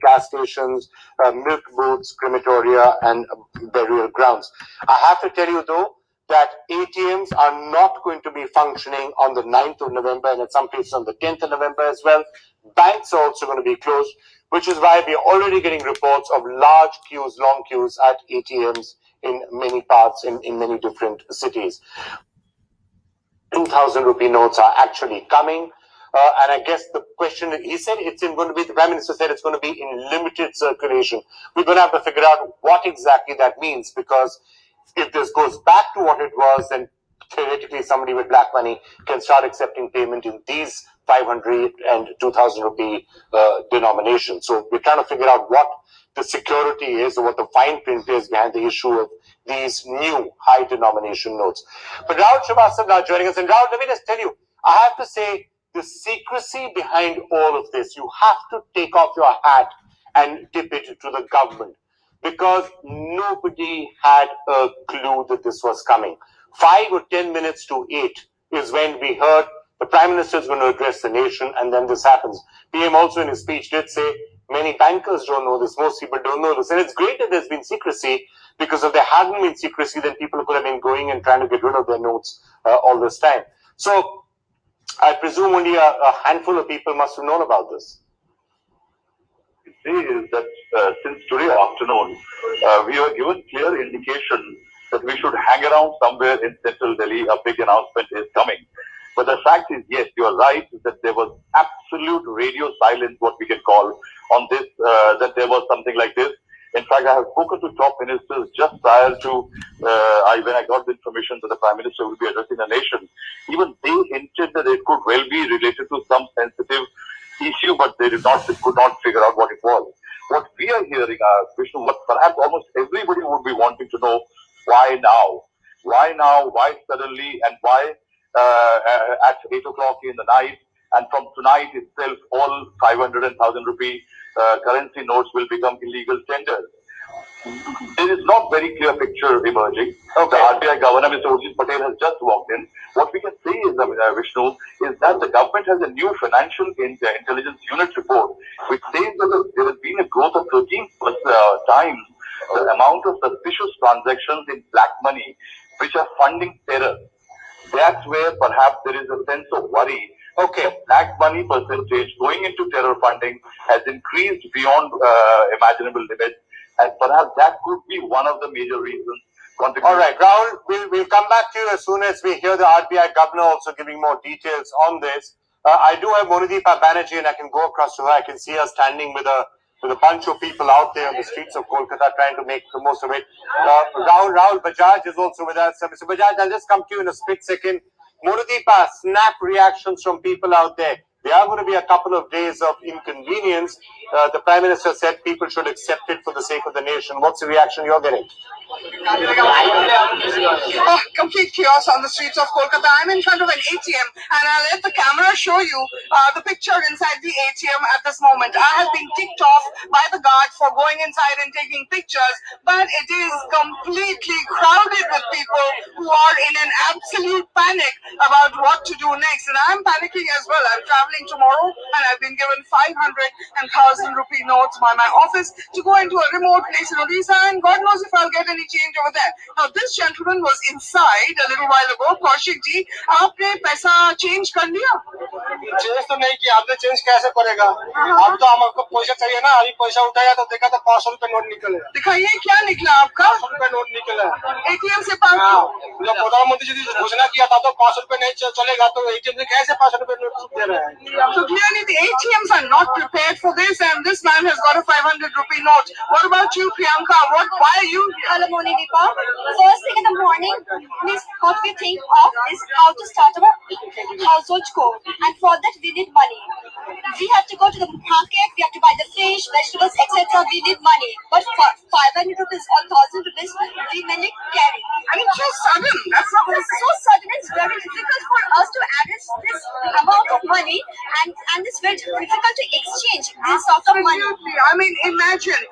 gas stations, milk booths, crematoria, and burial grounds. I have to tell you though that ATMs are not going to be functioning on the 9th of November and in some places on the 10th of November as well. Banks are also going to be closed, which is why we are already getting reports of large queues, long queues at ATMs in many parts, in many different cities. 2,000 rupee notes are actually coming. And I guess the question, he said going to be, the Prime Minister said it's going to be in limited circulation. We're going to have to figure out what exactly that means, because if this goes back to what it was, then theoretically somebody with black money can start accepting payment in these 500 and 2,000 rupee denominations. So we're trying to figure out what the security is or what the fine print is behind the issue of these new high denomination notes. But Rahul Srivastava now joining us. And Rahul, let me just tell you, I have to say, the secrecy behind all of this, you have to take off your hat and tip it to the government, because nobody had a clue that this was coming. 5 or 10 minutes to 8 is when we heard the Prime Minister is going to address the nation, and then this happens. PM also in his speech did say many bankers don't know this, most people don't know this, and it's great that there's been secrecy, because if there hadn't been secrecy, then people could have been going and trying to get rid of their notes all this time. So I presume only a handful of people must have known about this. Say is that since today afternoon, we were given clear indication that we should hang around somewhere in central Delhi. A big announcement is coming. But the fact is, yes, you are right, that there was absolute radio silence, what we can call, on this, that there was something like this. In fact, I have spoken to top ministers just prior to when I got the information that the Prime Minister will be addressing the nation. Even they hinted that it could well be related to some sensitive issue, but they could not figure out what it was. What we are hearing, Vishnu, what perhaps almost everybody would be wanting to know, why now? Why now? Why suddenly? And why at 8 o'clock in the night? And from tonight itself, all 500 and 1,000 rupee currency notes will become illegal tenders. There is not very clear picture emerging. Okay. The RBI Governor, Mr. Urjit Patel, has just walked in. What we can say is, Vishnu, is that the government has a new financial intelligence unit report, which says that there has been a growth of 13 times the amount of suspicious transactions in black money, which are funding terror. That's where perhaps there is a sense of worry. Okay, the black money percentage going into terror funding has increased beyond imaginable limits, and perhaps that could be one of the major reasons. All right, Rahul, we'll come back to you as soon as we hear the RBI governor also giving more details on this. I do have Monideepa Banerjee, and I can go across to her. I can see her standing with a bunch of people out there on the streets of Kolkata trying to make the most of it. Rahul Bajaj is also with us. Mr. Bajaj, I'll just come to you in a split second. Monideepa, snap reactions from people out there. There are going to be a couple of days of inconvenience. The Prime Minister said people should accept it for the sake of the nation. What's the reaction you're getting? Complete chaos on the streets of Kolkata. I'm in front of an ATM, and I'll let the camera show you the picture inside the ATM at this moment. I have been ticked off by the guard for going inside and taking pictures, but it is completely crowded with people who are in an absolute panic about what to do next. And I'm panicking as well. I'm traveling tomorrow, and I've been given 500 and 1,000 rupee notes by my office to go into a remote place in Odisha, and God knows if I'll get any change over there. Now, this gentleman was inside a little while ago. Kaushik ji, आपने पैसा change कर लिया? Change तो नहीं किया, आपने change कैसे करेगा? अब तो हमको पैसा चाहिए ना, अभी पैसा उठाया तो देखा तो 500 रुपए नोट निकले। दिखाइए क्या निकला आपका? 500 रुपए नोट निकला। ATM से 500? जब प्रधानमंत्री जी ने घोषणा किया था तो 500 रुपए नहीं चलेगा, तो ATM से कैसे 500 रुपए नोट दे रहे हैं? So clearly the ATMs are not prepared for this, and this man has got a 500 rupee note. What about you, Priyanka? Why are you here? Hello, Monideepa. First thing in the morning, what we think of is how to start our household code, and for that we need money. We have to go to the market, we have to buy the fish, vegetables, etc. We need money. But for 500 rupees or 1,000 rupees, we mainly carry. I mean, so sudden. That's not so sudden. It's very difficult for us to address this amount of money, and it's very difficult to exchange this sort of money. I mean, imagine